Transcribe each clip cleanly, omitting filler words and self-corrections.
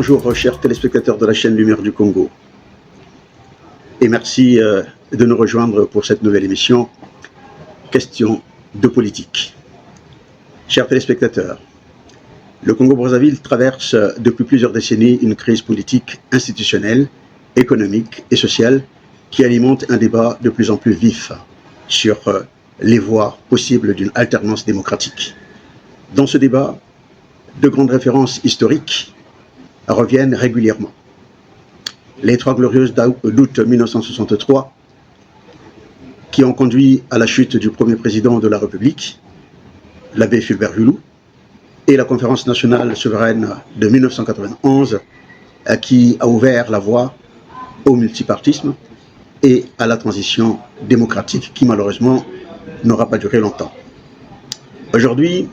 Bonjour chers téléspectateurs de la chaîne Lumière du Congo et merci de nous rejoindre pour cette nouvelle émission Question de politique. Chers téléspectateurs, le Congo-Brazzaville traverse depuis plusieurs décennies une crise politique, institutionnelle, économique et sociale qui alimente un débat de plus en plus vif sur les voies possibles d'une alternance démocratique. Dans ce débat, de grandes références historiques reviennent régulièrement. Les Trois Glorieuses d'août 1963, qui ont conduit à la chute du premier président de la République, l'abbé Fulbert Hulou, et la Conférence nationale souveraine de 1991, qui a ouvert la voie au multipartisme et à la transition démocratique, qui malheureusement n'aura pas duré longtemps. Aujourd'hui,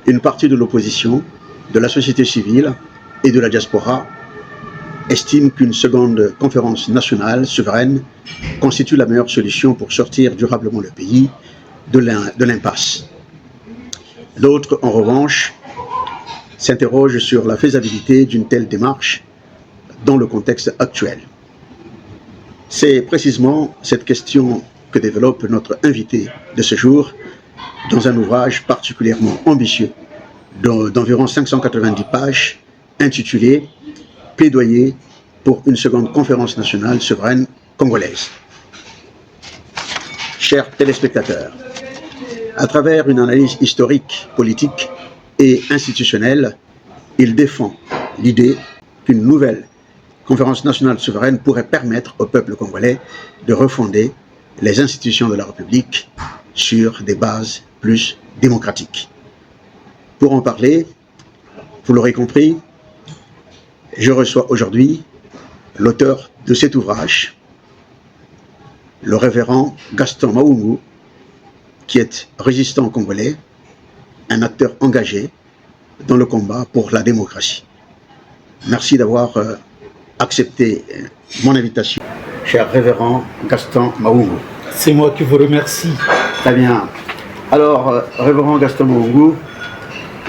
une partie de l'opposition, de la société civile et de la diaspora estime qu'une seconde conférence nationale souveraine constitue la meilleure solution pour sortir durablement le pays de l'impasse. D'autres, en revanche, s'interrogent sur la faisabilité d'une telle démarche dans le contexte actuel. C'est précisément cette question que développe notre invité de ce jour dans un ouvrage particulièrement ambitieux d'environ 590 pages intitulé « Plaidoyer pour une seconde conférence nationale souveraine congolaise ». Chers téléspectateurs, à travers une analyse historique, politique et institutionnelle, il défend l'idée qu'une nouvelle conférence nationale souveraine pourrait permettre au peuple congolais de refonder les institutions de la République sur des bases plus démocratiques. Pour en parler, vous l'aurez compris, je reçois aujourd'hui l'auteur de cet ouvrage, le révérend Gaston Maungu, qui est résistant congolais, un acteur engagé dans le combat pour la démocratie. Merci d'avoir accepté mon invitation, cher révérend Gaston Maungu. C'est moi qui vous remercie. Très bien. Alors, révérend Gaston Maungu,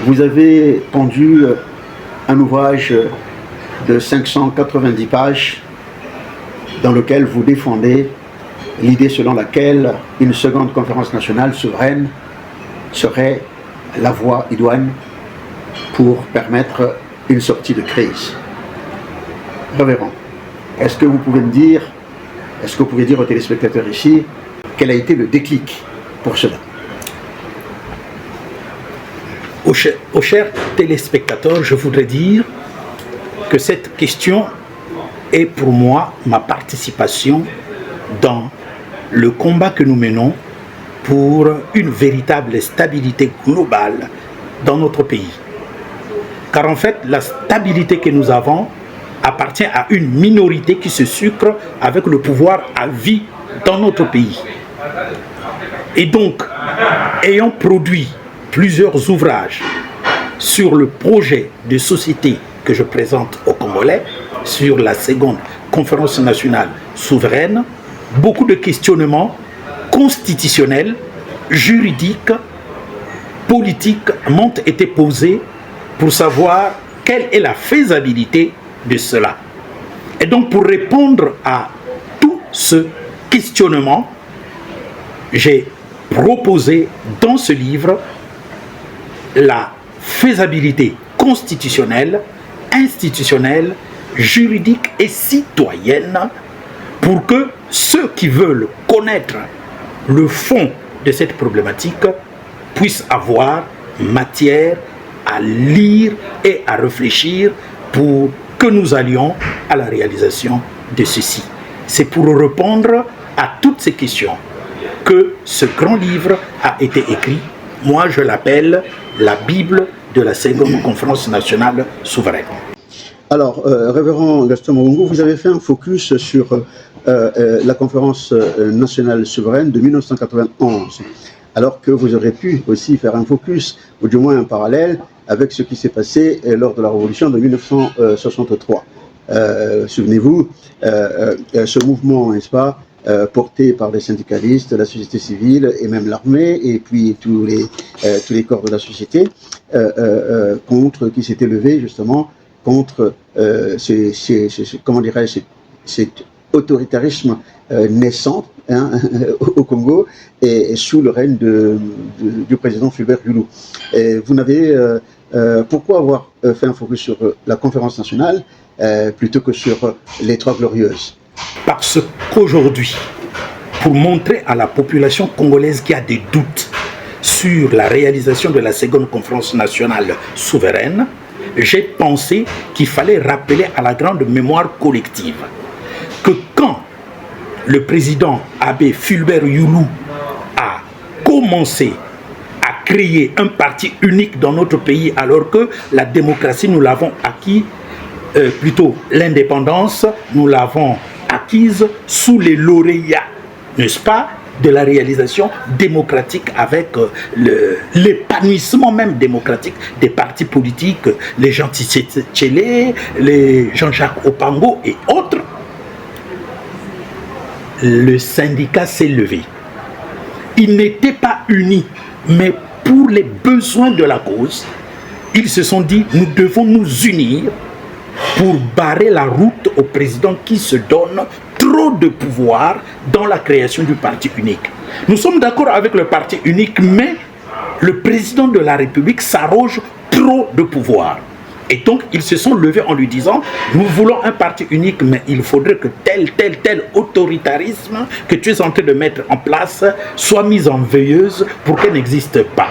vous avez pondu un ouvrage de 590 pages dans lequel vous défendez l'idée selon laquelle une seconde conférence nationale souveraine serait la voie idoine pour permettre une sortie de crise. Révérend, est-ce que vous pouvez me dire, est-ce que vous pouvez dire aux téléspectateurs ici, quel a été le déclic pour cela? Aux chers téléspectateurs, je voudrais dire que cette question est pour moi ma participation dans le combat que nous menons pour une véritable stabilité globale dans notre pays. Car en fait, la stabilité que nous avons appartient à une minorité qui se sucre avec le pouvoir à vie dans notre pays. Et donc, ayant produit plusieurs ouvrages sur le projet de société que je présente aux Congolais, sur la seconde conférence nationale souveraine, beaucoup de questionnements constitutionnels, juridiques, politiques m'ont été posés pour savoir quelle est la faisabilité de cela. Et donc pour répondre à tout ce questionnement, j'ai proposé dans ce livre la faisabilité constitutionnelle, institutionnelle, juridique et citoyenne pour que ceux qui veulent connaître le fond de cette problématique puissent avoir matière à lire et à réfléchir pour que nous allions à la réalisation de ceci. C'est pour répondre à toutes ces questions que ce grand livre a été écrit. Moi, je l'appelle la Bible de la seconde conférence nationale souveraine. Alors, révérend Gaston Maungu, vous avez fait un focus sur la conférence nationale souveraine de 1991, alors que vous aurez pu aussi faire un focus, ou du moins un parallèle, avec ce qui s'est passé lors de la Révolution de 1963. Souvenez-vous, ce mouvement, n'est-ce pas, porté par les syndicalistes, la société civile et même l'armée, et puis tous les corps de la société, qui s'étaient levés justement contre comment dirais-je, cet autoritarisme naissant au Congo et sous le règne du président Fulbert Yulu. Vous n'avez pourquoi avoir fait un focus sur la conférence nationale plutôt que sur les Trois Glorieuses? Parce qu'aujourd'hui, pour montrer à la population congolaise qui a des doutes sur la réalisation de la seconde conférence nationale souveraine, j'ai pensé qu'il fallait rappeler à la grande mémoire collective que quand le président Abbé Fulbert Yulu a commencé à créer un parti unique dans notre pays, alors que la démocratie, nous l'avons acquis, plutôt l'indépendance, nous l'avons acquise sous les lauréats, n'est-ce pas, de la réalisation démocratique avec l'épanouissement même démocratique des partis politiques, les Jean Tshisekedi, les Jean-Jacques Opango et autres. Le syndicat s'est levé. Il n'était pas uni, mais pour les besoins de la cause, ils se sont dit, nous devons nous unir pour barrer la route au président qui se donne trop de pouvoir dans la création du parti unique. Nous sommes d'accord avec le parti unique, mais le président de la République s'arroge trop de pouvoir. Et donc, ils se sont levés en lui disant, nous voulons un parti unique, mais il faudrait que tel autoritarisme que tu es en train de mettre en place soit mis en veilleuse pour qu'elle n'existe pas.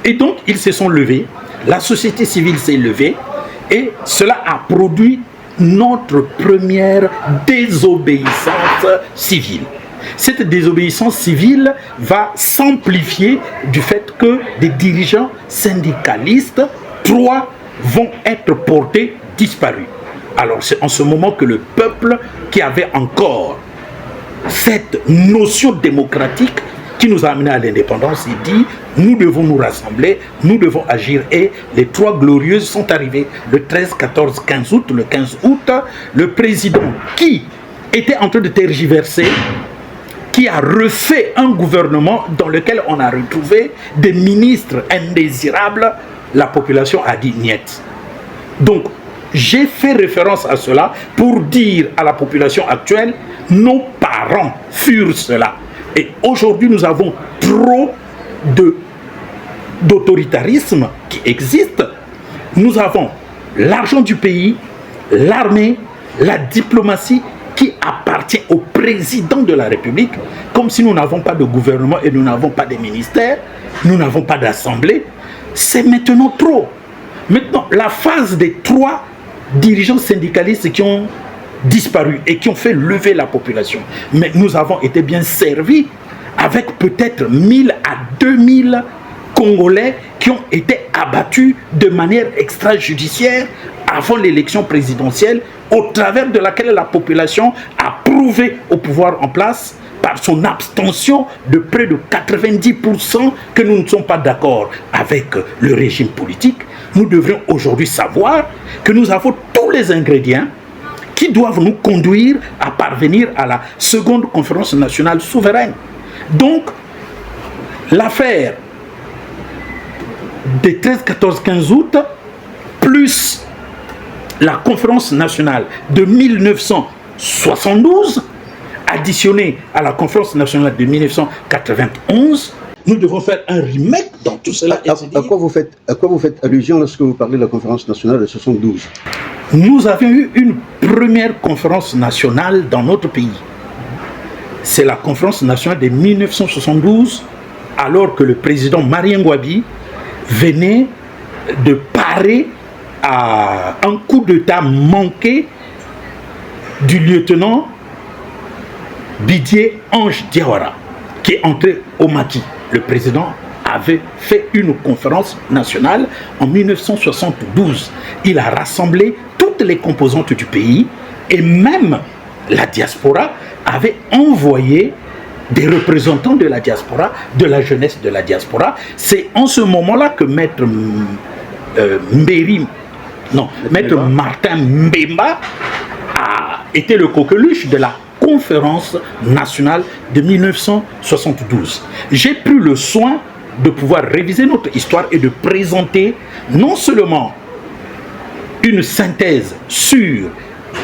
Et donc, ils se sont levés, la société civile s'est levée, et cela a produit notre première désobéissance civile. Cette désobéissance civile va s'amplifier du fait que des dirigeants syndicalistes, 3 vont être portés disparus. Alors c'est en ce moment que le peuple qui avait encore cette notion démocratique qui nous a amené à l'indépendance, il dit, nous devons nous rassembler, nous devons agir. Et les 3 glorieuses sont arrivées le 13, 14, 15 août. Le 15 août, le président qui était en train de tergiverser, qui a refait un gouvernement dans lequel on a retrouvé des ministres indésirables, la population a dit niet. Donc, j'ai fait référence à cela pour dire à la population actuelle, nos parents furent cela. Et aujourd'hui, nous avons trop d'autoritarisme qui existe. Nous avons l'argent du pays, l'armée, la diplomatie qui appartient au président de la République, comme si nous n'avons pas de gouvernement et nous n'avons pas de ministères, nous n'avons pas d'assemblée. C'est maintenant trop. Maintenant, la phase des 3 dirigeants syndicalistes qui ont disparu et qui ont fait lever la population. Mais nous avons été bien servis avec peut-être 1000 à 2000 Congolais qui ont été abattus de manière extrajudiciaire avant l'élection présidentielle, au travers de laquelle la population a prouvé au pouvoir en place par son abstention de près de 90% que nous ne sommes pas d'accord avec le régime politique. Nous devrions aujourd'hui savoir que nous avons tous les ingrédients qui doivent nous conduire à parvenir à la seconde conférence nationale souveraine. Donc, l'affaire des 13, 14, 15 août, plus la conférence nationale de 1972, additionnée à la conférence nationale de 1991, nous devons faire un remake dans tout cela. À quoi vous faites allusion lorsque vous parlez de la conférence nationale de 72? Nous avions eu une première conférence nationale dans notre pays. C'est la conférence nationale de 1972, alors que le président Marien Ngouabi venait de parer à un coup d'État manqué du lieutenant Didier Ange Diawara, qui est entré au maquis. Le président avait fait une conférence nationale en 1972. Il a rassemblé toutes les composantes du pays et même la diaspora avait envoyé des représentants de la diaspora, de la jeunesse de la diaspora. C'est en ce moment-là que Maître Martin Mbemba a été le coqueluche de la conférence nationale de 1972. J'ai pris le soin de pouvoir réviser notre histoire et de présenter non seulement une synthèse sur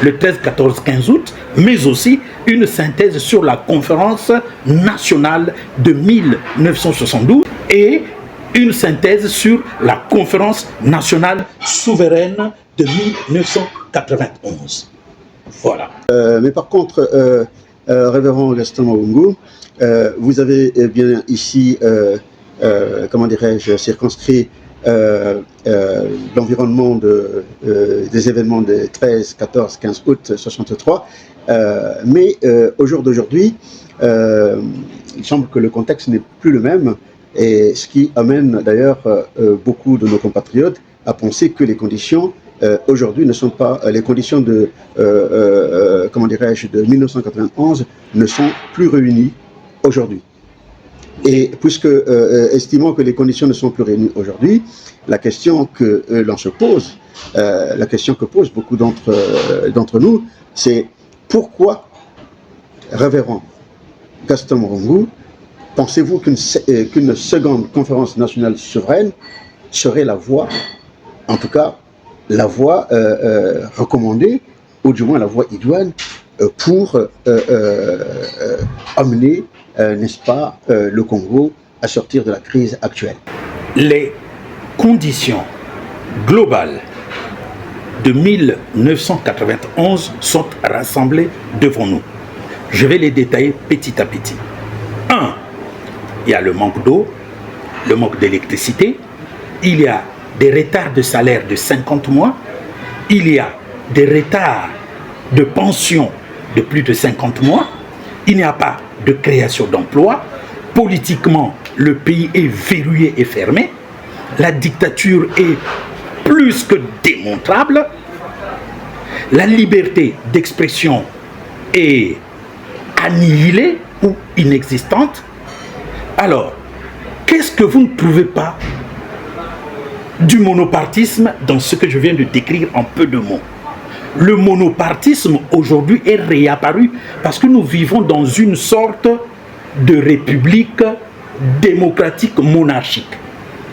le 13, 14, 15 août, mais aussi une synthèse sur la conférence nationale de 1972 et une synthèse sur la conférence nationale souveraine de 1991. Voilà. Mais par contre, révérend Gaston Mawungu, vous avez bien ici, comment dirais-je, circonscrit l'environnement des événements des 13, 14, 15 août 63, mais au jour d'aujourd'hui, il semble que le contexte n'est plus le même, et ce qui amène d'ailleurs beaucoup de nos compatriotes à penser que les conditions aujourd'hui ne sont pas les conditions de comment dirais-je de 1991 ne sont plus réunies aujourd'hui. Et puisque estimant que les conditions ne sont plus réunies aujourd'hui, la question que l'on se pose, la question que posent beaucoup d'entre nous, c'est pourquoi, révérend Gaston Mawungu, pensez-vous qu'une seconde conférence nationale souveraine serait la voie, en tout cas la voie recommandée, ou du moins la voie idoine, pour amener, n'est-ce pas, le Congo à sortir de la crise actuelle? Les conditions globales de 1991 sont rassemblées devant nous. Je vais les détailler petit à petit. 1. Il y a le manque d'eau, le manque d'électricité, il y a des retards de salaire de 50 mois, il y a des retards de pension de plus de 50 mois, il n'y a pas de création d'emplois, politiquement le pays est verrouillé et fermé, la dictature est plus que démontrable, la liberté d'expression est annihilée ou inexistante. Alors, qu'est-ce que vous ne trouvez pas du monopartisme dans ce que je viens de décrire en peu de mots? Le monopartisme aujourd'hui est réapparu parce que nous vivons dans une sorte de république démocratique monarchique.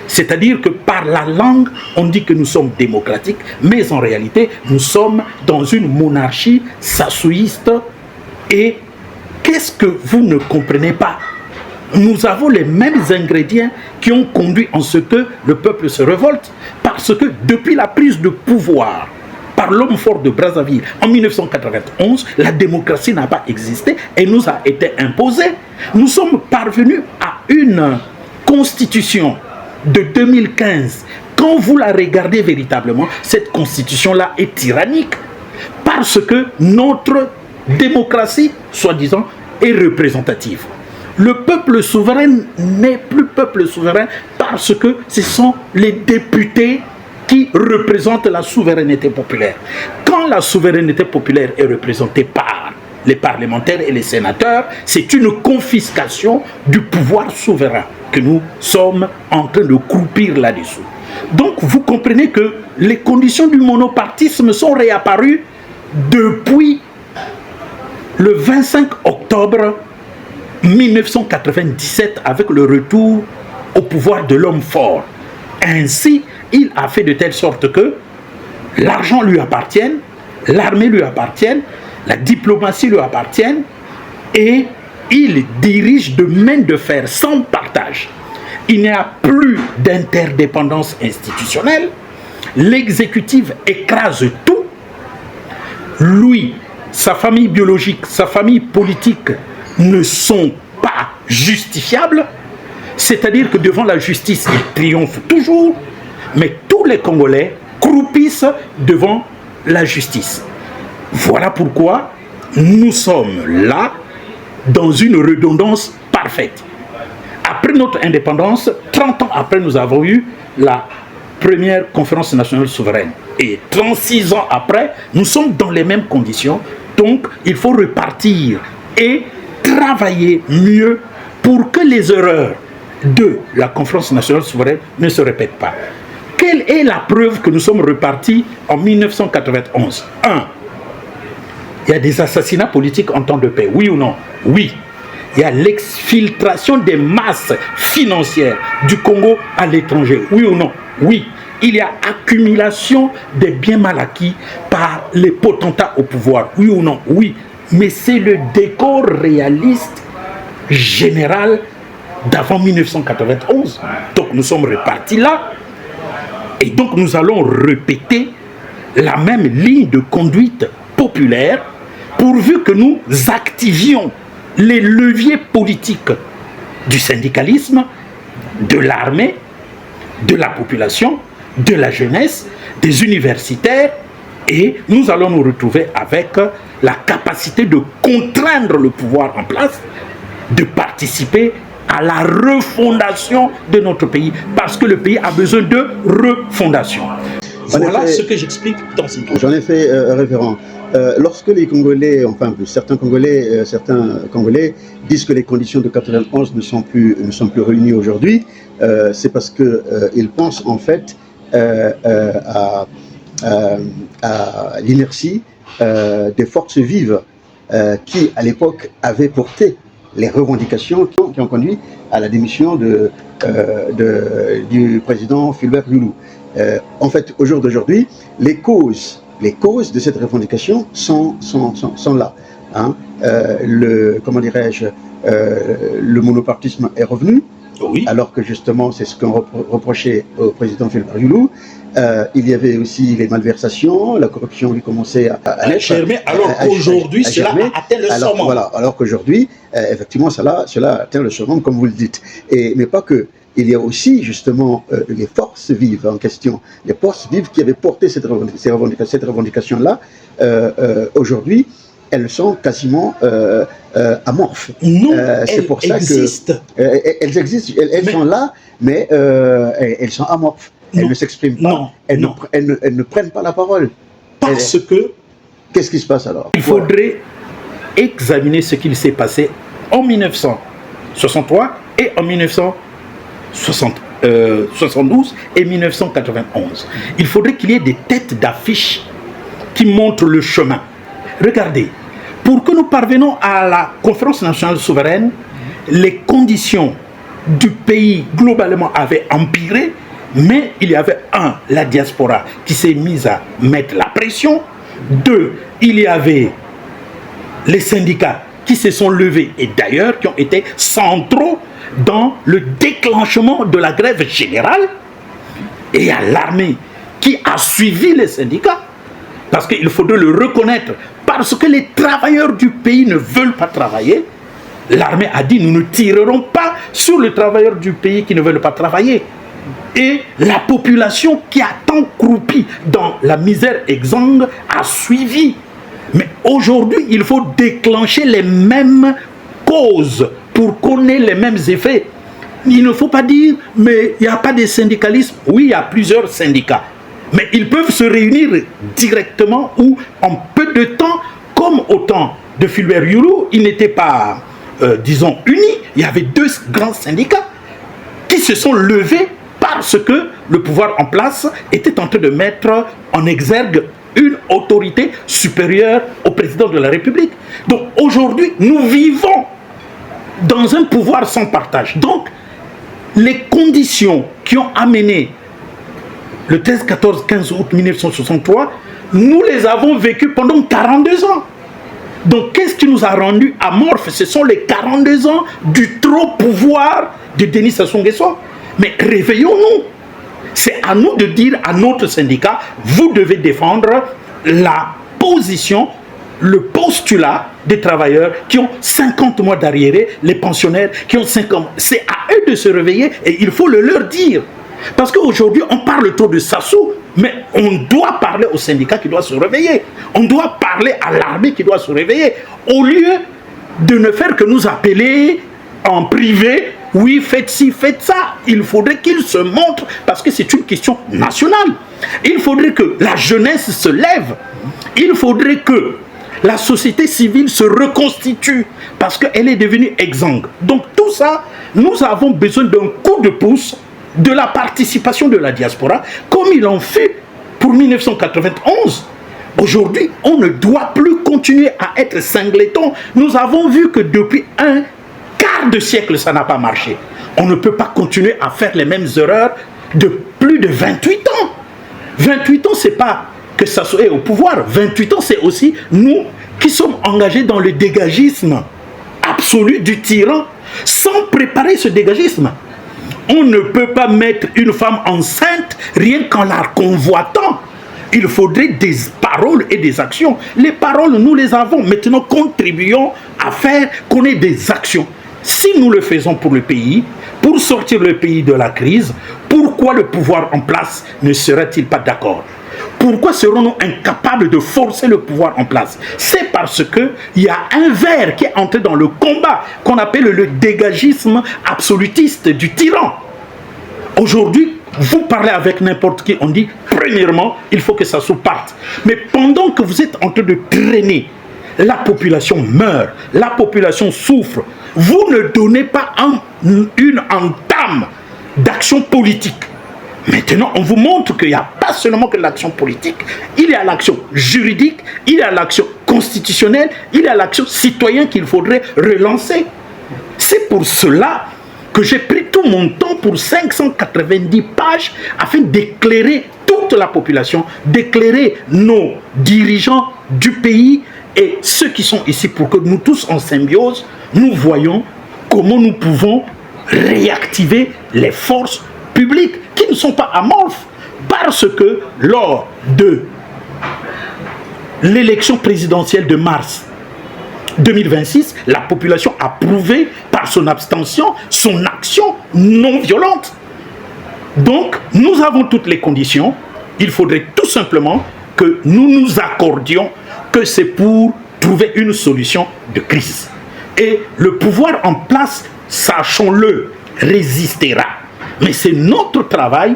C'est-à-dire que par la langue, on dit que nous sommes démocratiques, mais en réalité, nous sommes dans une monarchie sassouiste. Et qu'est-ce que vous ne comprenez pas? Nous avons les mêmes ingrédients qui ont conduit en ce que le peuple se révolte, parce que depuis la prise de pouvoir par l'homme fort de Brazzaville en 1991, la démocratie n'a pas existé et nous a été imposée. Nous sommes parvenus à une constitution de 2015. Quand vous la regardez véritablement, cette constitution-là est tyrannique parce que notre démocratie, soi-disant, est représentative. Le peuple souverain n'est plus peuple souverain parce que ce sont les députés qui représentent la souveraineté populaire. Quand la souveraineté populaire est représentée par les parlementaires et les sénateurs, c'est une confiscation du pouvoir souverain que nous sommes en train de croupir là-dessous. Donc vous comprenez que les conditions du monopartisme sont réapparues depuis le 25 octobre 1997 avec le retour au pouvoir de l'homme fort. Ainsi, il a fait de telle sorte que l'argent lui appartienne, l'armée lui appartienne, la diplomatie lui appartienne et il dirige de main de fer sans partage. Il n'y a plus d'interdépendance institutionnelle, l'exécutif écrase tout, lui, sa famille biologique, sa famille politique ne sont pas justifiables, c'est-à-dire que devant la justice, il triomphe toujours, mais tous les Congolais croupissent devant la justice. Voilà pourquoi nous sommes là dans une redondance parfaite. Après notre indépendance, 30 ans après, nous avons eu la première conférence nationale souveraine. Et 36 ans après, nous sommes dans les mêmes conditions. Donc, il faut repartir et travailler mieux pour que les erreurs de la conférence nationale souveraine ne se répètent pas. Quelle est la preuve que nous sommes repartis en 1991? 1. Il y a des assassinats politiques en temps de paix, oui ou non? Oui. Il y a l'exfiltration des masses financières du Congo à l'étranger, oui ou non? Oui. il y a accumulation des biens mal acquis par les potentats au pouvoir. Oui ou non? Oui. Mais c'est le décor réaliste général d'avant 1991. Donc nous sommes repartis là. Et donc nous allons répéter la même ligne de conduite populaire pourvu que nous activions les leviers politiques du syndicalisme, de l'armée, de la population, de la jeunesse, des universitaires, et nous allons nous retrouver avec la capacité de contraindre le pouvoir en place, de participer à la refondation de notre pays, parce que le pays a besoin de refondation. Voilà ce que j'explique dans cette vidéo. J'en ai fait référent. Lorsque les Congolais, enfin certains Congolais disent que les conditions de 91 ne sont plus réunies aujourd'hui, c'est parce qu'ils pensent en fait à l'inertie des forces vives qui, à l'époque, avaient porté les revendications qui ont conduit à la démission du président Fulbert Yulu. En fait, au jour d'aujourd'hui, les causes de cette revendication sont là. Hein. Comment dirais-je, le monopartisme est revenu, oui. Alors que justement, c'est ce qu'on reprochait au président Fulbert Yulu. Il y avait aussi les malversations, la corruption lui commençait à germer, alors qu'aujourd'hui, cela a atteint le summum. Voilà, alors qu'aujourd'hui, effectivement, cela atteint le summum, comme vous le dites. Mais pas que. Il y a aussi justement les forces vives en question, les forces vives qui avaient porté cette revendication-là. Aujourd'hui, elles sont quasiment amorphes. Non, c'est pour ça existent. Elles existent, elles sont là, mais elles sont amorphes. Elles ne s'expriment pas. Non, elles ne prennent pas la parole. Parce que... Qu'est-ce qui se passe alors? Il faudrait examiner ce qu'il s'est passé en 1963 et en 1972 et 1991. Il faudrait qu'il y ait des têtes d'affiche qui montrent le chemin. Regardez, pour que nous parvenions à la conférence nationale souveraine, les conditions du pays globalement avaient empiré, mais il y avait la diaspora qui s'est mise à mettre la pression. 2, il y avait les syndicats qui se sont levés et d'ailleurs qui ont été centraux dans le déclenchement de la grève générale. Et il y a l'armée qui a suivi les syndicats, parce qu'il faudrait le reconnaître, parce que les travailleurs du pays ne veulent pas travailler. L'armée a dit: nous ne tirerons pas sur les travailleurs du pays qui ne veulent pas travailler. Et la population qui a tant croupi dans la misère exsangue a suivi. Mais aujourd'hui, il faut déclencher les mêmes causes pour qu'on ait les mêmes effets. Il ne faut pas dire, mais il n'y a pas de syndicalisme. Oui, il y a plusieurs syndicats. Mais ils peuvent se réunir directement ou en peu de temps, comme au temps de Fulbert Yulu, ils n'étaient pas, disons, unis. Il y avait 2 grands syndicats qui se sont levés parce que le pouvoir en place était en train de mettre en exergue une autorité supérieure au président de la République. Donc aujourd'hui, nous vivons dans un pouvoir sans partage. Donc, les conditions qui ont amené le 13, 14, 15 août 1963, nous les avons vécues pendant 42 ans. Donc, qu'est-ce qui nous a rendu amorphes? Ce sont les 42 ans du trop pouvoir de Denis Sassou Nguesso. Mais réveillons-nous. C'est à nous de dire à notre syndicat: vous devez défendre la position, le postulat des travailleurs qui ont 50 mois d'arriérés, les pensionnaires qui ont 50 mois. C'est à eux de se réveiller et il faut le leur dire. Parce qu'aujourd'hui, on parle trop de Sassou, mais on doit parler aux syndicats qui doivent se réveiller. On doit parler à l'armée qui doit se réveiller. Au lieu de ne faire que nous appeler en privé: oui, faites ci, faites ça. Il faudrait qu'ils se montrent, parce que c'est une question nationale. Il faudrait que la jeunesse se lève. Il faudrait que la société civile se reconstitue, parce qu'elle est devenue exsangue. Donc tout ça, nous avons besoin d'un coup de pouce de la participation de la diaspora, comme il en fait pour 1991. Aujourd'hui, on ne doit plus continuer à être singleton. Nous avons vu que depuis un quart de siècle, ça n'a pas marché. On ne peut pas continuer à faire les mêmes erreurs de plus de 28 ans. 28 ans, c'est pas que ça soit au pouvoir. 28 ans, c'est aussi nous qui sommes engagés dans le dégagisme absolu du tyran, sans préparer ce dégagisme. On ne peut pas mettre une femme enceinte rien qu'en la convoitant. Il faudrait des paroles et des actions. Les paroles, nous les avons. Maintenant, contribuons à faire qu'on ait des actions. Si nous le faisons pour le pays, pour sortir le pays de la crise, pourquoi le pouvoir en place ne serait-il pas d'accord? Pourquoi serons-nous incapables de forcer le pouvoir en place? C'est parce qu'il y a un ver qui est entré dans le combat qu'on appelle le dégagisme absolutiste du tyran. Aujourd'hui, vous parlez avec n'importe qui, on dit, premièrement, il faut que ça se parte. Mais pendant que vous êtes en train de traîner, la population meurt, la population souffre. Vous ne donnez pas une entame d'action politique. Maintenant, on vous montre qu'il n'y a pas seulement que l'action politique, il y a l'action juridique, il y a l'action constitutionnelle, il y a l'action citoyenne qu'il faudrait relancer. C'est pour cela que j'ai pris tout mon temps pour 590 pages afin d'éclairer toute la population, d'éclairer nos dirigeants du pays et ceux qui sont ici pour que nous tous en symbiose, nous voyons comment nous pouvons réactiver les forces publiques qui ne sont pas amorphes, parce que lors de l'élection présidentielle de mars 2026, la population a prouvé par son abstention, son action non violente. Donc, nous avons toutes les conditions. Il faudrait tout simplement que nous nous accordions que c'est pour trouver une solution de crise. Et le pouvoir en place, sachons-le, résistera. Mais c'est notre travail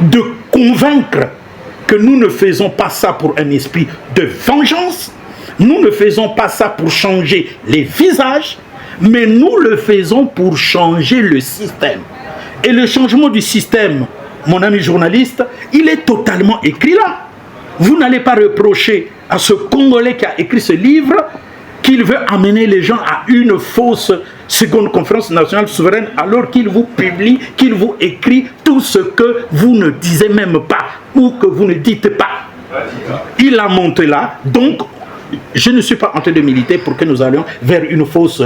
de convaincre que nous ne faisons pas ça pour un esprit de vengeance, nous ne faisons pas ça pour changer les visages, mais nous le faisons pour changer le système. Et le changement du système, mon ami journaliste, il est totalement écrit là. Vous n'allez pas reprocher à ce Congolais qui a écrit ce livre qu'il veut amener les gens à une fausse seconde conférence nationale souveraine alors qu'il vous publie, qu'il vous écrit tout ce que vous ne disiez même pas ou que vous ne dites pas. Il a monté là, donc je ne suis pas en train de militer pour que nous allions vers une fausse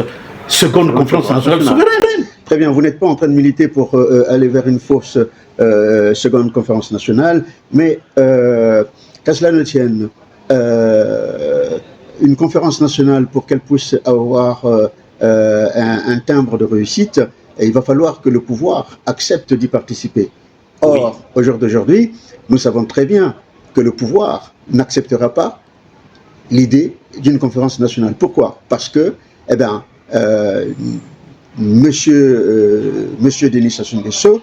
seconde conférence nationale souveraine. Très bien, vous n'êtes pas en train de militer pour aller vers une fausse seconde conférence nationale, mais qu'à cela ne tienne, une conférence nationale, pour qu'elle puisse avoir un timbre de réussite, il va falloir que le pouvoir accepte d'y participer. Or, au jour d'aujourd'hui, nous savons très bien que le pouvoir n'acceptera pas l'idée d'une conférence nationale. Pourquoi? Parce que, Monsieur Denis Sassou Nguesso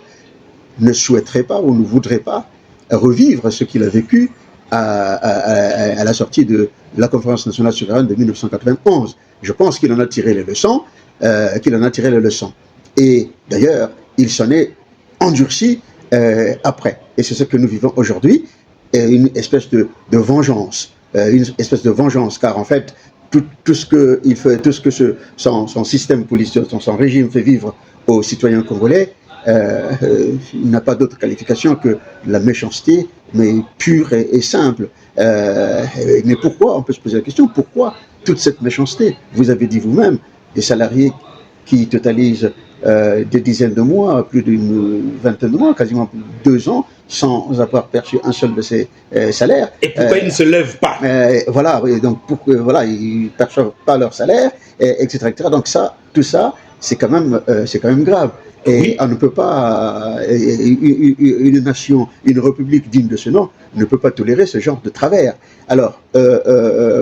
ne souhaiterait pas ou ne voudrait pas revivre ce qu'il a vécu à la sortie de la conférence nationale souveraine de 1991. Je pense qu'il en a tiré les leçons, Et d'ailleurs, il s'en est endurci après. Et c'est ce que nous vivons aujourd'hui, une espèce de vengeance. Car en fait, tout ce que il fait, tout ce que son système politique, son régime fait vivre aux citoyens congolais, il n'a pas d'autre qualification que la méchanceté, mais pure et simple. Mais pourquoi? On peut se poser la question, pourquoi toute cette méchanceté? Vous avez dit vous-même, des salariés qui totalisent des dizaines de mois, plus d'une vingtaine de mois, quasiment 2 ans, sans avoir perçu un seul de ces salaires. Et pourquoi ils ne se lèvent pas? Voilà, donc ils ne perçoivent pas leur salaire, etc., etc. Donc tout ça, c'est quand même grave. Et oui, on ne peut pas, une nation, une république digne de ce nom, ne peut pas tolérer ce genre de travers. Alors,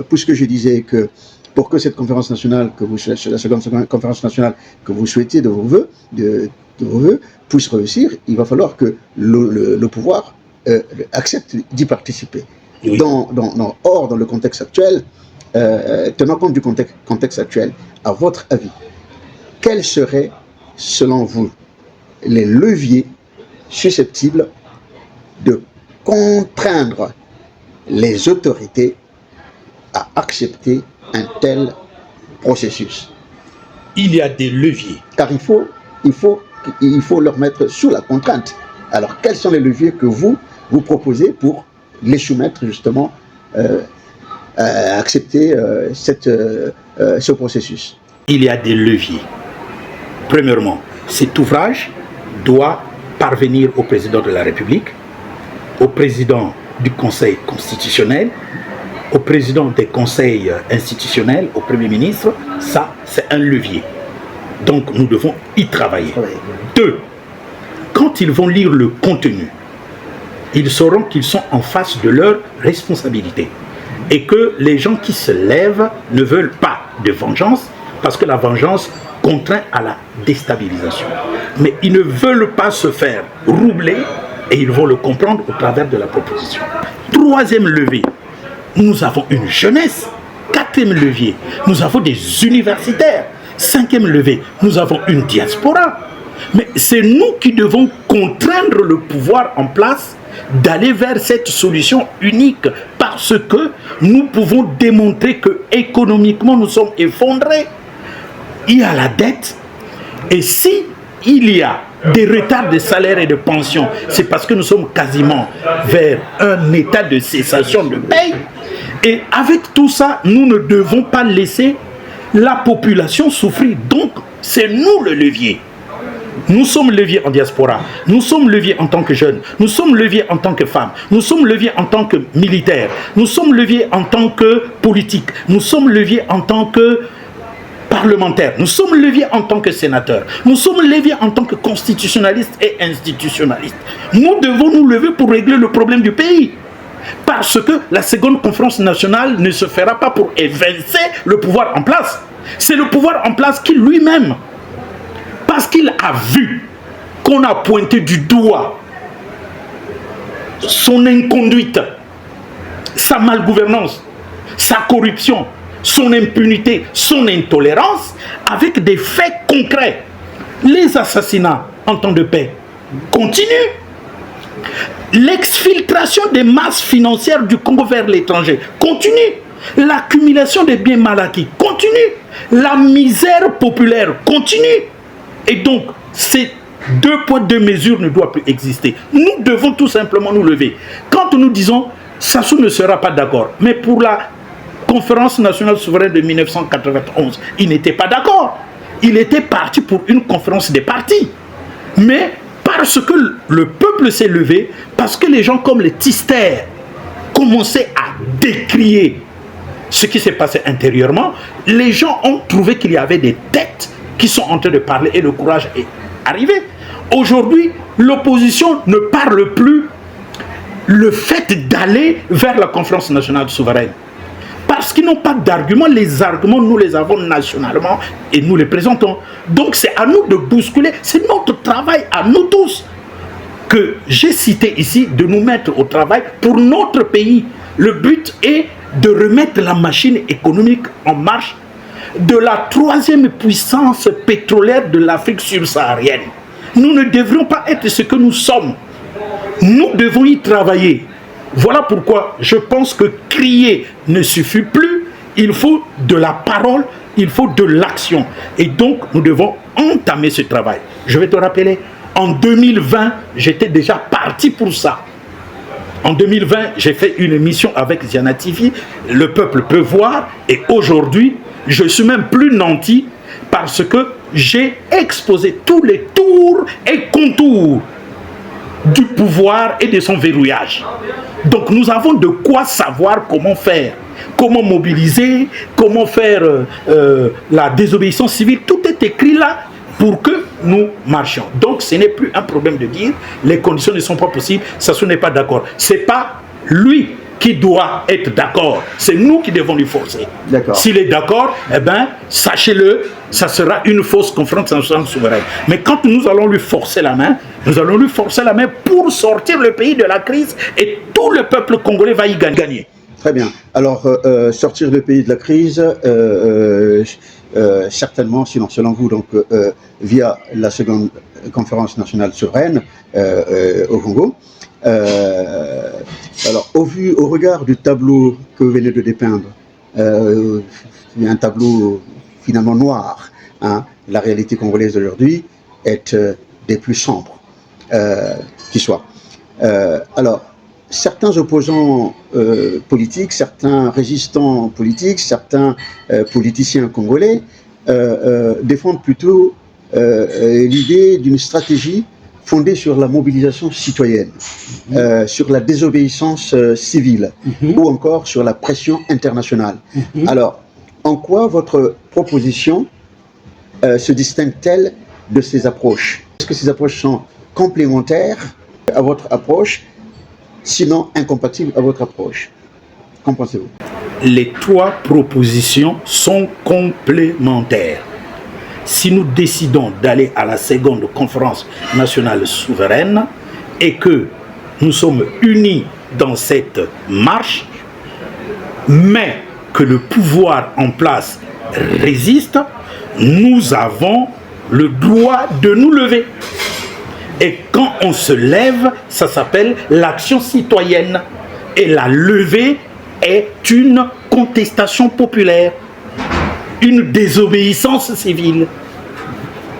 puisque je disais que pour que cette conférence nationale, la seconde conférence nationale que vous souhaitez de vos voeux, puisse réussir, il va falloir que le pouvoir accepte d'y participer. Oui. Or, dans le contexte actuel, tenant compte du contexte actuel, à votre avis, quels seraient, selon vous, les leviers susceptibles de contraindre les autorités à accepter un tel processus? Il y a des leviers. Car il faut leur mettre sous la contrainte. Alors, quels sont les leviers que vous vous proposez pour les soumettre justement à accepter ce processus? Il y a des leviers. Premièrement, cet ouvrage doit parvenir au président de la République, au président du Conseil constitutionnel, au président des conseils institutionnels, au Premier ministre. Ça, c'est un levier. Donc, nous devons y travailler. Oui. 2. Quand ils vont lire le contenu, ils sauront qu'ils sont en face de leurs responsabilités et que les gens qui se lèvent ne veulent pas de vengeance parce que la vengeance contraint à la déstabilisation. Mais ils ne veulent pas se faire roubler et ils vont le comprendre au travers de la proposition. 3e levier, nous avons une jeunesse. 4e levier, nous avons des universitaires. 5e levier, nous avons une diaspora. Mais c'est nous qui devons contraindre le pouvoir en place d'aller vers cette solution unique parce que nous pouvons démontrer que économiquement nous sommes effondrés. Il y a la dette et si il y a des retards de salaire et de pension, c'est parce que nous sommes quasiment vers un état de cessation de paye. Et avec tout ça, nous ne devons pas laisser la population souffrir. Donc, c'est nous le levier. Nous sommes leviers en diaspora, nous sommes leviers en tant que jeunes, nous sommes leviers en tant que femmes, nous sommes leviers en tant que militaires, nous sommes leviers en tant que politiques, nous sommes leviers en tant que parlementaires, nous sommes leviers en tant que sénateurs, nous sommes leviers en tant que constitutionnalistes et institutionnalistes. Nous devons nous lever pour régler le problème du pays. Parce que la seconde conférence nationale ne se fera pas pour évincer le pouvoir en place. C'est le pouvoir en place qui lui-même, parce qu'il a vu qu'on a pointé du doigt son inconduite, sa malgouvernance, sa corruption, son impunité, son intolérance, avec des faits concrets. Les assassinats en temps de paix continuent. L'exfiltration des masses financières du Congo vers l'étranger continue. L'accumulation des biens mal acquis continue. La misère populaire continue. Et donc, ces 2 poids 2 mesures ne doivent plus exister. Nous devons tout simplement nous lever. Quand nous disons, Sassou ne sera pas d'accord, mais pour la conférence nationale souveraine de 1991, il n'était pas d'accord. Il était parti pour une conférence des partis. Mais parce que le peuple s'est levé, parce que les gens comme les Tister commençaient à décrier ce qui s'est passé intérieurement, les gens ont trouvé qu'il y avait des têtes qui sont en train de parler et le courage est arrivé. Aujourd'hui, l'opposition ne parle plus le fait d'aller vers la conférence nationale souveraine. Parce qu'ils n'ont pas d'arguments. Les arguments, nous les avons nationalement et nous les présentons. Donc c'est à nous de bousculer. C'est notre travail à nous tous que j'ai cité ici, de nous mettre au travail pour notre pays. Le but est de remettre la machine économique en marche de la 3e puissance pétrolière de l'Afrique subsaharienne. Nous ne devrions pas être ce que nous sommes. Nous devons y travailler. Voilà pourquoi je pense que crier ne suffit plus. Il faut de la parole, il faut de l'action. Et donc, nous devons entamer ce travail. Je vais te rappeler, en 2020, j'étais déjà parti pour ça. En 2020, j'ai fait une émission avec Ziana TV, le peuple peut voir, et aujourd'hui, je suis même plus nanti parce que j'ai exposé tous les tours et contours du pouvoir et de son verrouillage. Donc nous avons de quoi savoir comment faire, comment mobiliser, comment faire la désobéissance civile. Tout est écrit là pour que nous marchions. Donc ce n'est plus un problème de dire les conditions ne sont pas possibles, Sassou n'est pas d'accord. Ce n'est pas lui qui doit être d'accord, c'est nous qui devons lui forcer. S'il est d'accord, eh bien, sachez-le, ça sera une fausse conférence nationale souveraine. Mais quand nous allons lui forcer la main, nous allons lui forcer la main pour sortir le pays de la crise et tout le peuple congolais va y gagner. Très bien. Alors, sortir le pays de la crise, certainement, sinon selon vous, donc, via la seconde conférence nationale souveraine au Congo. Alors, au regard du tableau que vous venez de dépeindre, il y a un tableau finalement noir. Hein, la réalité congolaise d'aujourd'hui est des plus sombres qui soit. Alors, certains opposants politiques, certains résistants politiques, certains politiciens congolais défendent plutôt l'idée d'une stratégie fondée sur la mobilisation citoyenne, sur la désobéissance civile ou encore sur la pression internationale. Alors, en quoi votre proposition se distingue-t-elle de ces approches? Est-ce que ces approches sont complémentaires à votre approche, sinon incompatibles à votre approche? Qu'en pensez-vous? Les trois propositions sont complémentaires. Si nous décidons d'aller à la seconde conférence nationale souveraine et que nous sommes unis dans cette marche, mais que le pouvoir en place résiste, nous avons le droit de nous lever. Et quand on se lève, ça s'appelle l'action citoyenne. Et la levée est une contestation populaire, une désobéissance civile.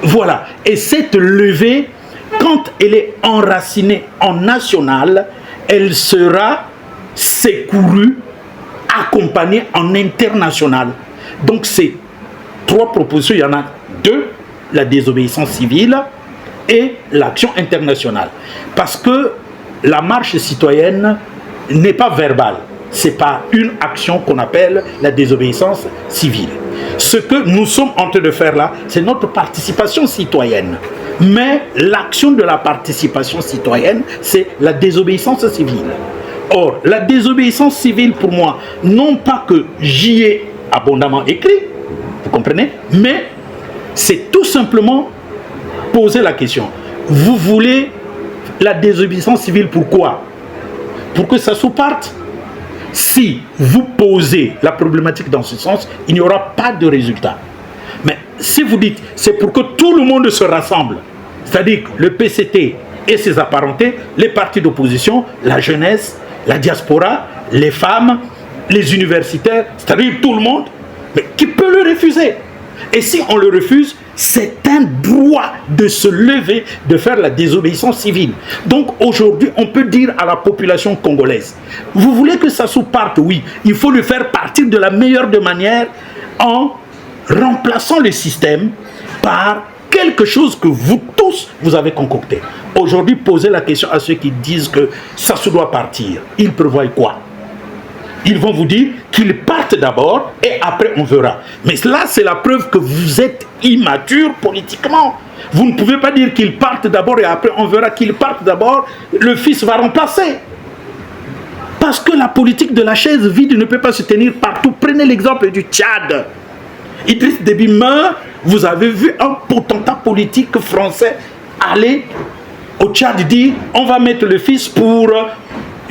Voilà. Et cette levée, quand elle est enracinée en national, elle sera secourue, accompagnée en international. Donc ces trois propositions, il y en a deux, la désobéissance civile et l'action internationale. Parce que la marche citoyenne n'est pas verbale. Ce n'est pas une action qu'on appelle la désobéissance civile. Ce que nous sommes en train de faire là, c'est notre participation citoyenne. Mais l'action de la participation citoyenne, c'est la désobéissance civile. Or, la désobéissance civile, pour moi, non pas que j'y ai abondamment écrit, vous comprenez, mais c'est tout simplement poser la question. Vous voulez la désobéissance civile, pourquoi? Pour que ça sous-parte. Si vous posez la problématique dans ce sens, il n'y aura pas de résultat. Mais si vous dites, c'est pour que tout le monde se rassemble, c'est-à-dire le PCT et ses apparentés, les partis d'opposition, la jeunesse, la diaspora, les femmes, les universitaires, c'est-à-dire tout le monde, mais qui peut le refuser? Et si on le refuse, c'est un droit de se lever, de faire la désobéissance civile. Donc aujourd'hui, on peut dire à la population congolaise, vous voulez que ça sous-parte? Oui, il faut le faire partir de la meilleure des manières en remplaçant le système par quelque chose que vous tous, vous avez concocté. Aujourd'hui, posez la question à ceux qui disent que ça se doit partir. Ils prévoient quoi? Ils vont vous dire qu'ils partent d'abord et après on verra. Mais là, c'est la preuve que vous êtes immature politiquement. Vous ne pouvez pas dire qu'ils partent d'abord et après on verra. Qu'ils partent d'abord, le fils va remplacer. Parce que la politique de la chaise vide ne peut pas se tenir partout. Prenez l'exemple du Tchad. Idriss Déby meurt, vous avez vu un potentat politique français aller au Tchad dire on va mettre le fils pour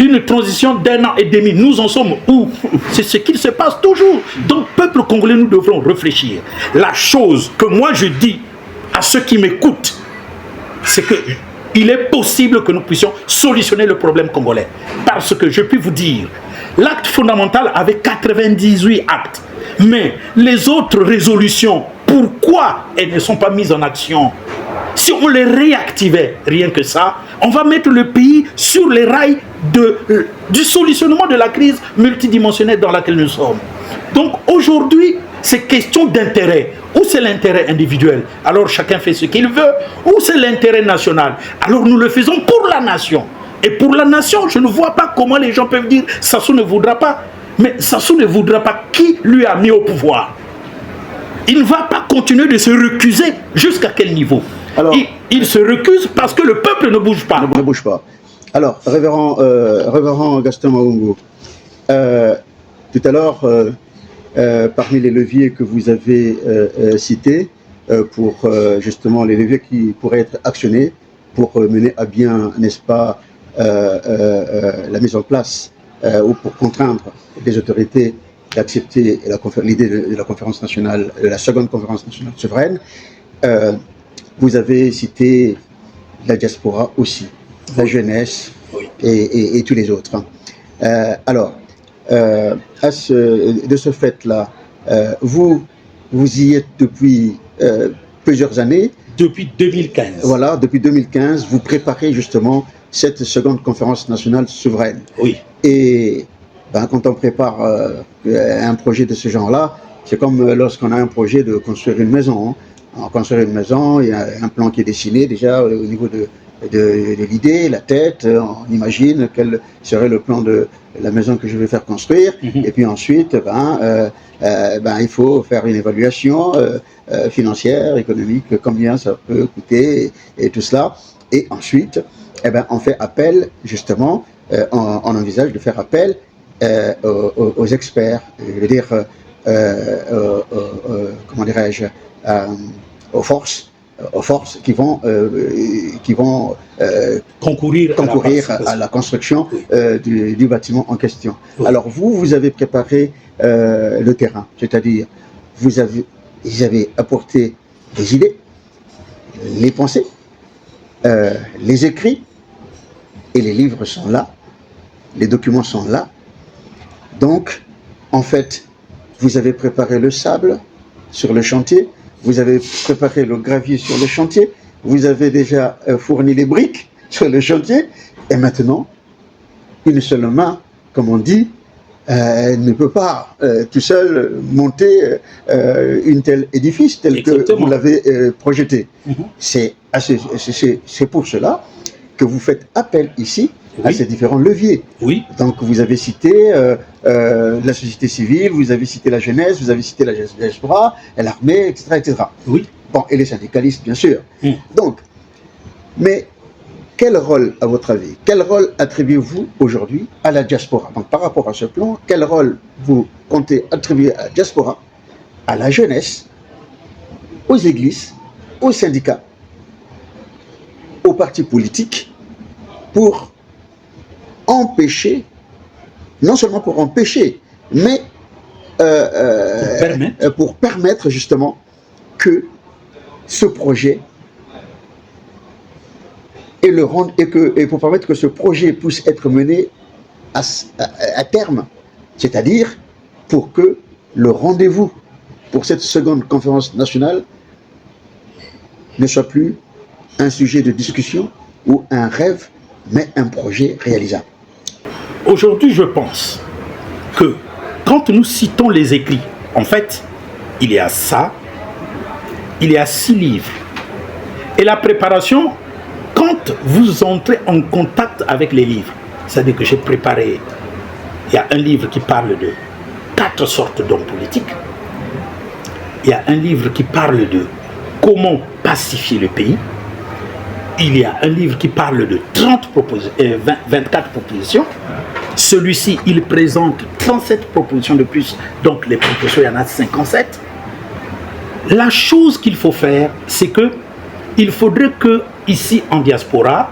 une transition d'1 an et demi. Nous en sommes où? C'est ce qu'il se passe toujours. Donc, peuple congolais, nous devrons réfléchir. La chose que moi je dis à ceux qui m'écoutent, c'est qu'il est possible que nous puissions solutionner le problème congolais. Parce que je puis vous dire, l'acte fondamental avait 98 actes. Mais les autres résolutions, pourquoi elles ne sont pas mises en action? Si on les réactivait, rien que ça, on va mettre le pays sur les rails du solutionnement de la crise multidimensionnelle dans laquelle nous sommes. Donc aujourd'hui, c'est question d'intérêt. Ou c'est l'intérêt individuel, alors chacun fait ce qu'il veut, ou c'est l'intérêt national, alors nous le faisons pour la nation. Et pour la nation, je ne vois pas comment les gens peuvent dire « Sassou ne voudra pas ». Mais Sassou ne voudra pas. Qui lui a mis au pouvoir? Il ne va pas continuer de se recuser. Jusqu'à quel niveau? Alors, il se recuse parce que le peuple ne bouge pas. Ne bouge pas. Alors, révérend Gaston Mahungu, tout à l'heure, parmi les leviers que vous avez cités, pour justement les leviers qui pourraient être actionnés pour mener à bien, n'est-ce pas, la mise en place ou pour contraindre les autorités d'accepter l'idée de la conférence nationale, de la seconde conférence nationale souveraine. Vous avez cité la diaspora aussi, la jeunesse et tous les autres. Alors, de ce fait-là, vous y êtes depuis plusieurs années. Depuis 2015. Voilà, depuis 2015, vous préparez justement cette seconde conférence nationale souveraine. Oui. Et quand on prépare un projet de ce genre-là, c'est comme lorsqu'on a un projet de construire une maison. On construit une maison, il y a un plan qui est dessiné déjà au niveau de l'idée, la tête, on imagine quel serait le plan de la maison que je vais faire construire, et puis ensuite, il faut faire une évaluation financière, économique, combien ça peut coûter, et tout cela, et ensuite, on fait appel, justement, on envisage de faire appel aux experts, je veux dire, comment dirais-je, aux forces qui vont concourir à la construction du bâtiment en question. Oui. Alors vous avez préparé le terrain, c'est-à-dire vous avez apporté des idées, les pensées, les écrits, et les livres sont là, les documents sont là. Donc, en fait, vous avez préparé le sable sur le chantier, vous avez préparé le gravier sur le chantier, vous avez déjà fourni les briques sur le chantier, et maintenant, une seule main, comme on dit, ne peut pas tout seul monter une telle édifice tel que vous l'avez projeté. C'est pour cela que vous faites appel ici à ces différents leviers. Oui. Donc vous avez cité la société civile, vous avez cité la jeunesse, vous avez cité la diaspora, l'armée, etc., etc. Oui. Bon, et les syndicalistes, bien sûr. Donc, mais quel rôle, à votre avis, quel rôle attribuez-vous aujourd'hui à la diaspora? Donc par rapport à ce plan, quel rôle vous comptez attribuer à la diaspora, à la jeunesse, aux églises, aux syndicats, aux partis politiques, pour empêcher, non seulement pour empêcher, mais pour permettre justement que ce projet et pour permettre que ce projet puisse être mené à terme, c'est-à-dire pour que le rendez-vous pour cette seconde conférence nationale ne soit plus un sujet de discussion ou un rêve, mais un projet réalisable. Aujourd'hui, je pense que quand nous citons les écrits, en fait, il y a ça, il y a 6 livres. Et la préparation, quand vous entrez en contact avec les livres, c'est-à-dire que j'ai préparé, il y a un livre qui parle de 4 sortes d'hommes politiques, il y a un livre qui parle de comment pacifier le pays, il y a un livre qui parle de 24 propositions. Celui-ci, il présente 37 propositions de plus, donc les propositions, il y en a 57. La chose qu'il faut faire, c'est que il faudrait que, ici en diaspora,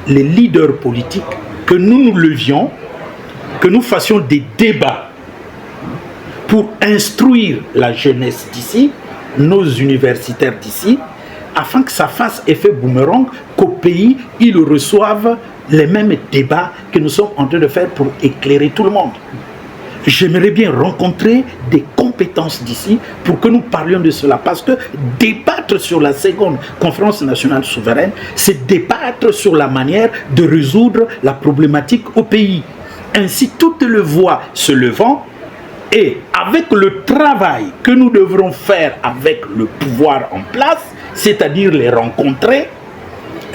les leaders politiques, que nous levions, que nous fassions des débats pour instruire la jeunesse d'ici, nos universitaires d'ici, afin que ça fasse effet boomerang, qu'au pays, ils reçoivent les mêmes débats que nous sommes en train de faire pour éclairer tout le monde. J'aimerais bien rencontrer des compétences d'ici pour que nous parlions de cela, parce que débattre sur la seconde conférence nationale souveraine, c'est débattre sur la manière de résoudre la problématique au pays. Ainsi, toutes les voix se levant, et avec le travail que nous devrons faire avec le pouvoir en place, c'est-à-dire les rencontrer,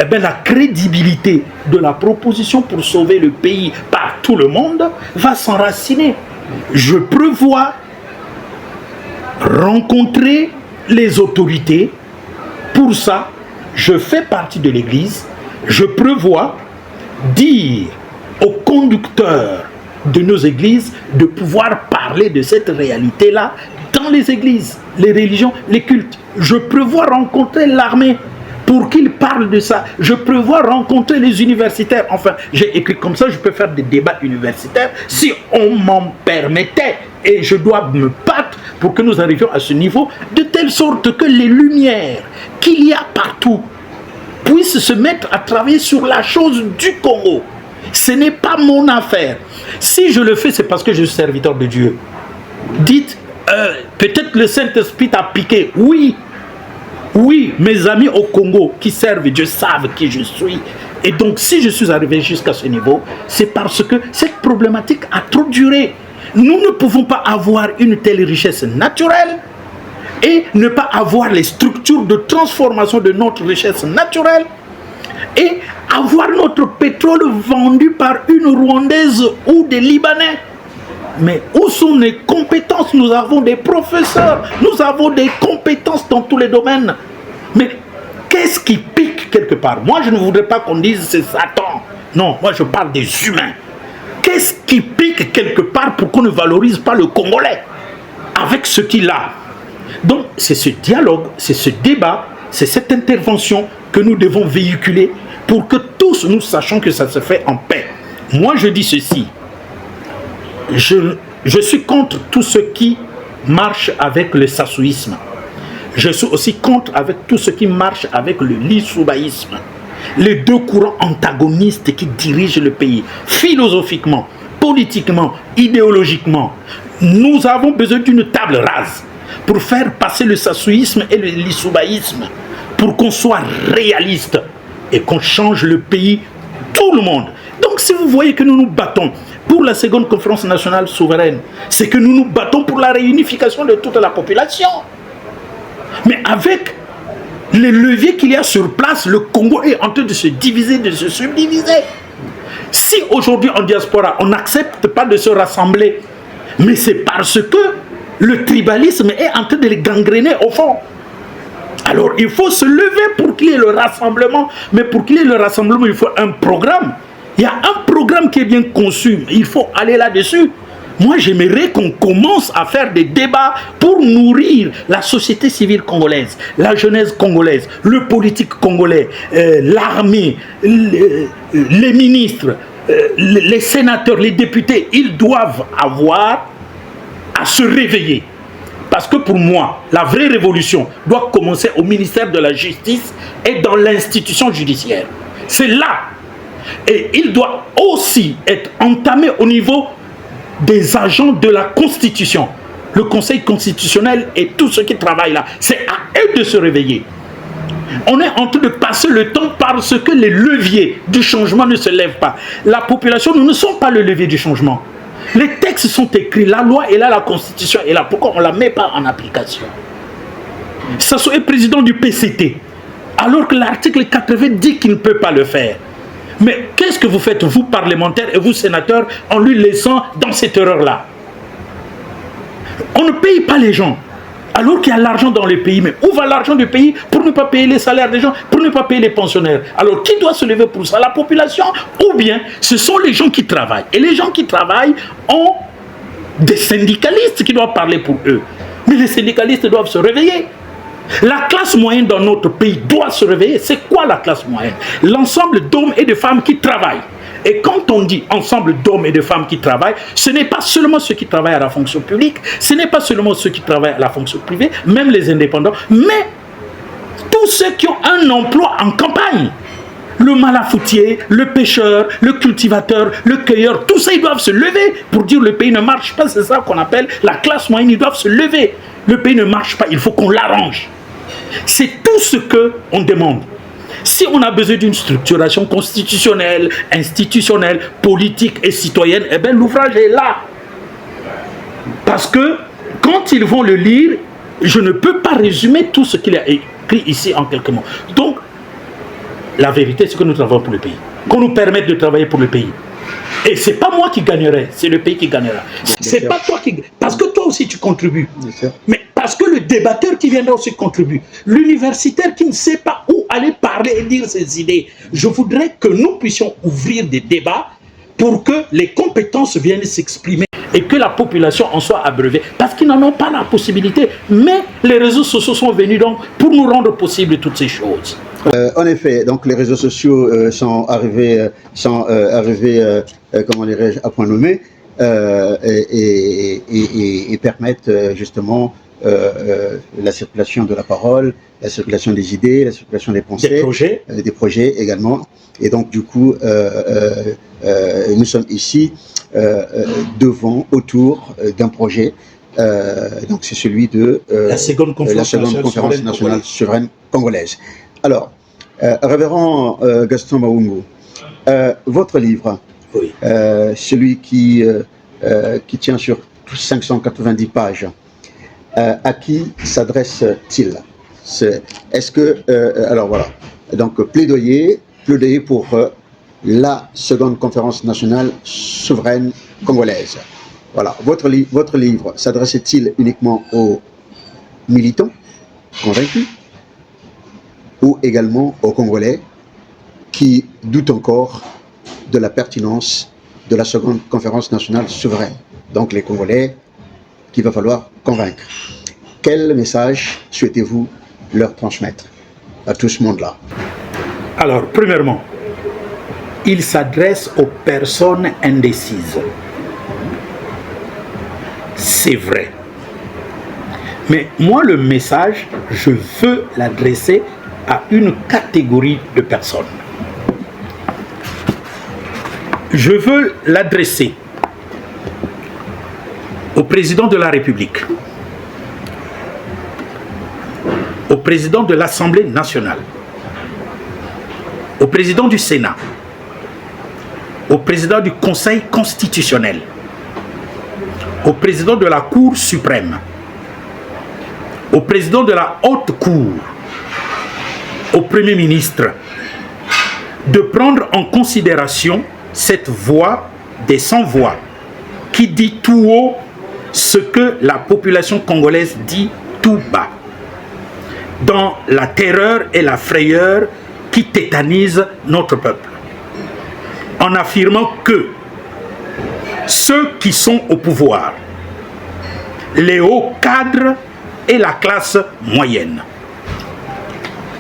eh bien, la crédibilité de la proposition pour sauver le pays par tout le monde va s'enraciner. Je prévois rencontrer les autorités. Pour ça, je fais partie de l'Église. Je prévois dire aux conducteurs de nos églises de pouvoir parler de cette réalité-là dans les églises, les religions, les cultes. Je prévois rencontrer l'armée pour qu'ils parlent de ça. Je prévois rencontrer les universitaires. Enfin, j'ai écrit comme ça, je peux faire des débats universitaires si on m'en permettait. Et je dois me battre pour que nous arrivions à ce niveau, de telle sorte que les lumières qu'il y a partout puissent se mettre à travailler sur la chose du Congo. Ce n'est pas mon affaire. Si je le fais, c'est parce que je suis serviteur de Dieu. Dites, peut-être le Saint-Esprit t'a piqué. Oui, mes amis au Congo qui servent Dieu savent qui je suis. Et donc, si je suis arrivé jusqu'à ce niveau, c'est parce que cette problématique a trop duré. Nous ne pouvons pas avoir une telle richesse naturelle et ne pas avoir les structures de transformation de notre richesse naturelle et avoir notre pétrole vendu par une Rwandaise ou des Libanais. Mais où sont les compétences? Nous avons des professeurs, nous avons des compétences dans tous les domaines. Mais qu'est-ce qui pique quelque part? Moi, je ne voudrais pas qu'on dise c'est Satan. Non, moi je parle des humains. Qu'est-ce qui pique quelque part pour qu'on ne valorise pas le Congolais avec ce qu'il a? Donc, c'est ce dialogue, c'est ce débat, c'est cette intervention que nous devons véhiculer pour que tous nous sachions que ça se fait en paix. Moi, je dis ceci. Je suis contre tout ce qui marche avec le sassouisme. Je suis aussi contre avec tout ce qui marche avec le lissoubaïsme. Les deux courants antagonistes qui dirigent le pays, philosophiquement, politiquement, idéologiquement. Nous avons besoin d'une table rase pour faire passer le sassouisme et le lissoubaïsme, pour qu'on soit réaliste et qu'on change le pays, tout le monde. Donc si vous voyez que nous nous battons pour la seconde conférence nationale souveraine, c'est que nous nous battons pour la réunification de toute la population. Mais avec les leviers qu'il y a sur place, le Congo est en train de se diviser, de se subdiviser. Si aujourd'hui en diaspora, on n'accepte pas de se rassembler, mais c'est parce que le tribalisme est en train de les gangréner au fond. Alors il faut se lever pour qu'il y ait le rassemblement, mais pour qu'il y ait le rassemblement, il faut un programme. Il y a un programme qui est bien conçu, il faut aller là-dessus. Moi, j'aimerais qu'on commence à faire des débats pour nourrir la société civile congolaise, la jeunesse congolaise, le politique congolais, l'armée, les ministres, les sénateurs, les députés. Ils doivent avoir à se réveiller. Parce que pour moi, la vraie révolution doit commencer au ministère de la Justice et dans l'institution judiciaire. C'est là. Et il doit aussi être entamé au niveau des agents de la Constitution. Le Conseil constitutionnel et tous ceux qui travaillent là. C'est à eux de se réveiller. On est en train de passer le temps parce que les leviers du changement ne se lèvent pas. La population, nous ne sommes pas le levier du changement. Les textes sont écrits, la loi est là, la Constitution est là. Pourquoi on ne la met pas en application? Sassou est président du PCT, alors que l'article 80 dit qu'il ne peut pas le faire. Mais qu'est-ce que vous faites, vous parlementaires et vous sénateurs, en lui laissant dans cette erreur-là? On ne paye pas les gens, alors qu'il y a l'argent dans le pays. Mais où va l'argent du pays pour ne pas payer les salaires des gens, pour ne pas payer les pensionnaires? Alors qui doit se lever pour ça? La population? Ou bien ce sont les gens qui travaillent? Et les gens qui travaillent ont des syndicalistes qui doivent parler pour eux. Mais les syndicalistes doivent se réveiller. La classe moyenne dans notre pays doit se réveiller. C'est quoi la classe moyenne? L'ensemble d'hommes et de femmes qui travaillent. Et quand on dit ensemble d'hommes et de femmes qui travaillent, ce n'est pas seulement ceux qui travaillent à la fonction publique, ce n'est pas seulement ceux qui travaillent à la fonction privée, même les indépendants, mais tous ceux qui ont un emploi en campagne. Le malafoutier, le pêcheur, le cultivateur, le cueilleur, tous ça, ils doivent se lever pour dire le pays ne marche pas. C'est ça qu'on appelle la classe moyenne, ils doivent se lever. Le pays ne marche pas, il faut qu'on l'arrange. C'est tout ce qu'on demande. Si on a besoin d'une structuration constitutionnelle, institutionnelle, politique et citoyenne, eh bien l'ouvrage est là. Parce que quand ils vont le lire, je ne peux pas résumer tout ce qu'il a écrit ici en quelques mots. Donc, la vérité, c'est que nous travaillons pour le pays. Qu'on nous permette de travailler pour le pays. Et c'est pas moi qui gagnerai, c'est le pays qui gagnera. C'est pas toi qui... Parce que toi aussi tu contribues. Mais parce que le débatteur qui viendra aussi contribue. L'universitaire qui ne sait pas où aller parler et dire ses idées. Je voudrais que nous puissions ouvrir des débats pour que les compétences viennent s'exprimer et que la population en soit abreuvée. Parce qu'ils n'en ont pas la possibilité. Mais les réseaux sociaux sont venus donc pour nous rendre possible toutes ces choses. En effet, donc les réseaux sociaux sont arrivés, comment dirais-je, à point nommé et permettent justement la circulation de la parole, la circulation des idées, la circulation des pensées, des projets également. Et donc du coup, nous sommes ici autour d'un projet. Donc c'est celui de la seconde conférence nationale souveraine congolaise. Alors, Révérend Gaston Mawungu, votre livre, Oui. Celui qui tient sur 590 pages, à qui s'adresse-t-il? Est-ce que... alors voilà, donc plaidoyer pour la seconde conférence nationale souveraine congolaise. Voilà, votre livre s'adresse-t-il uniquement aux militants convaincus ou également aux Congolais qui doutent encore de la pertinence de la seconde conférence nationale souveraine? Donc les Congolais qu'il va falloir convaincre. Quel message souhaitez-vous leur transmettre à tout ce monde-là? Alors, premièrement, il s'adresse aux personnes indécises. C'est vrai. Mais moi, le message, je veux l'adresser à une catégorie de personnes. Je veux l'adresser au président de la République, au président de l'Assemblée nationale, au président du Sénat, au président du Conseil constitutionnel, au président de la Cour suprême, au président de la Haute Cour, au Premier ministre, de prendre en considération cette voix des sans-voix qui dit tout haut ce que la population congolaise dit tout bas, dans la terreur et la frayeur qui tétanisent notre peuple, en affirmant que ceux qui sont au pouvoir, les hauts cadres et la classe moyenne,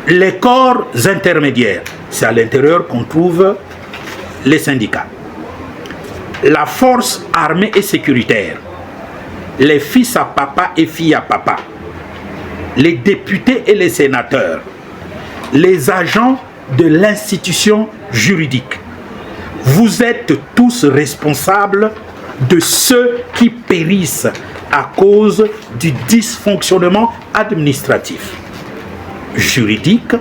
les corps intermédiaires, c'est à l'intérieur qu'on trouve les syndicats, la force armée et sécuritaire, les fils à papa et filles à papa, les députés et les sénateurs, les agents de l'institution juridique. Vous êtes tous responsables de ceux qui périssent à cause du dysfonctionnement administratif, juridique,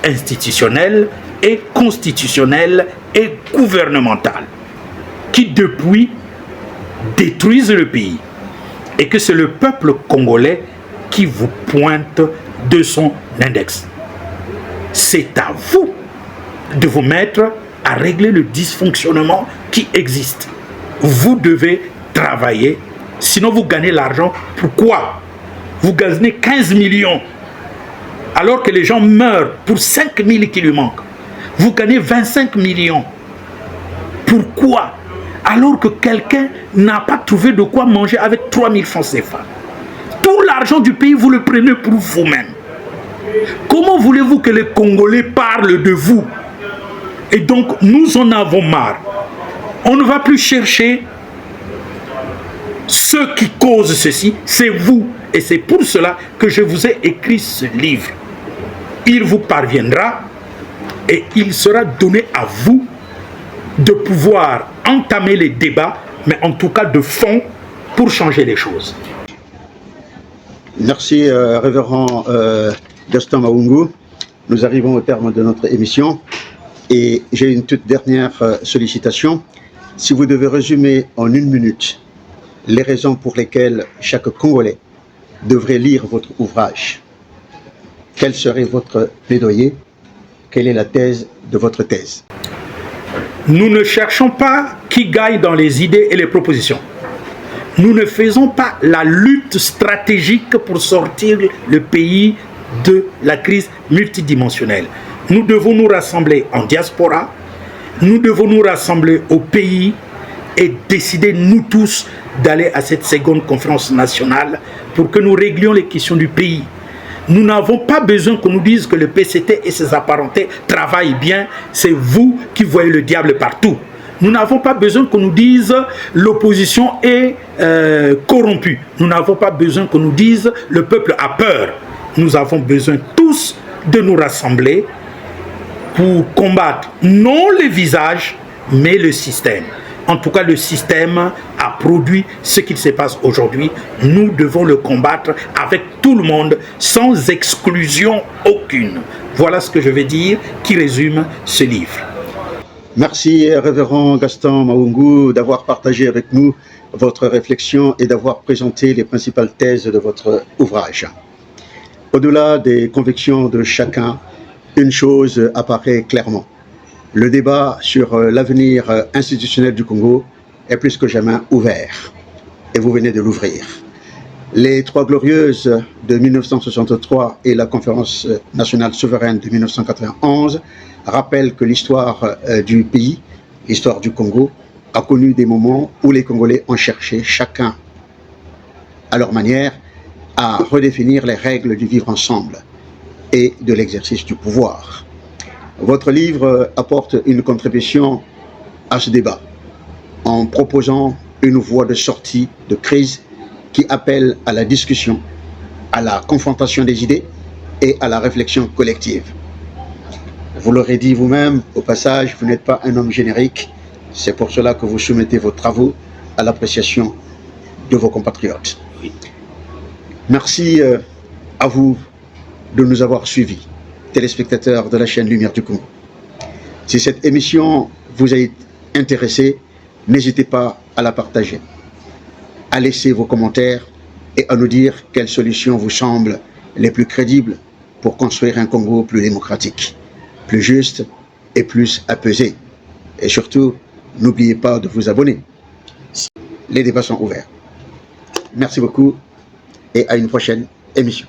institutionnel et constitutionnel et gouvernemental, qui depuis détruisent le pays, et que c'est le peuple congolais qui vous pointe de son index. C'est à vous de vous mettre à régler le dysfonctionnement qui existe. Vous devez travailler, sinon vous gagnez l'argent. Pourquoi? Vous gagnez 15 millions, alors que les gens meurent pour 5 000 qui lui manquent. Vous gagnez 25 millions. Pourquoi? Alors que quelqu'un n'a pas trouvé de quoi manger avec 3 000 francs CFA. Tout l'argent du pays, vous le prenez pour vous-même. Comment voulez-vous que les Congolais parlent de vous? Et donc, nous en avons marre. On ne va plus chercher ceux qui causent ceci, c'est vous. Et c'est pour cela que je vous ai écrit ce livre. Il vous parviendra et il sera donné à vous de pouvoir entamer les débats, mais en tout cas de fond, pour changer les choses. Merci, révérend Gaston Mawungu. Nous arrivons au terme de notre émission et j'ai une toute dernière sollicitation. Si vous devez résumer en 1 minute les raisons pour lesquelles chaque Congolais devrait lire votre ouvrage, quel serait votre plaidoyer? Quelle est la thèse de votre thèse? Nous ne cherchons pas qui gagne dans les idées et les propositions. Nous ne faisons pas la lutte stratégique pour sortir le pays de la crise multidimensionnelle. Nous devons nous rassembler en diaspora, nous devons nous rassembler au pays et décider, nous tous, d'aller à cette seconde conférence nationale pour que nous réglions les questions du pays. Nous n'avons pas besoin qu'on nous dise que le PCT et ses apparentés travaillent bien. C'est vous qui voyez le diable partout. Nous n'avons pas besoin qu'on nous dise l'opposition est corrompue. Nous n'avons pas besoin qu'on nous dise le peuple a peur. Nous avons besoin tous de nous rassembler pour combattre non les visages, mais le système. En tout cas, le système a produit ce qu'il se passe aujourd'hui. Nous devons le combattre avec tout le monde, sans exclusion aucune. Voilà ce que je vais dire, qui résume ce livre. Merci, révérend Gaston Maungu, d'avoir partagé avec nous votre réflexion et d'avoir présenté les principales thèses de votre ouvrage. Au-delà des convictions de chacun, une chose apparaît clairement. Le débat sur l'avenir institutionnel du Congo est plus que jamais ouvert. Et vous venez de l'ouvrir. Les Trois Glorieuses de 1963 et la Conférence nationale souveraine de 1991 rappellent que l'histoire du pays, l'histoire du Congo, a connu des moments où les Congolais ont cherché, chacun à leur manière, à redéfinir les règles du vivre ensemble et de l'exercice du pouvoir. Votre livre apporte une contribution à ce débat en proposant une voie de sortie de crise qui appelle à la discussion, à la confrontation des idées et à la réflexion collective. Vous l'aurez dit vous-même, au passage, vous n'êtes pas un homme générique, c'est pour cela que vous soumettez vos travaux à l'appréciation de vos compatriotes. Merci à vous de nous avoir suivis, téléspectateurs de la chaîne Lumière du Congo. Si cette émission vous a intéressé, n'hésitez pas à la partager, à laisser vos commentaires et à nous dire quelles solutions vous semblent les plus crédibles pour construire un Congo plus démocratique, plus juste et plus apaisé. Et surtout, n'oubliez pas de vous abonner. Les débats sont ouverts. Merci beaucoup et à une prochaine émission.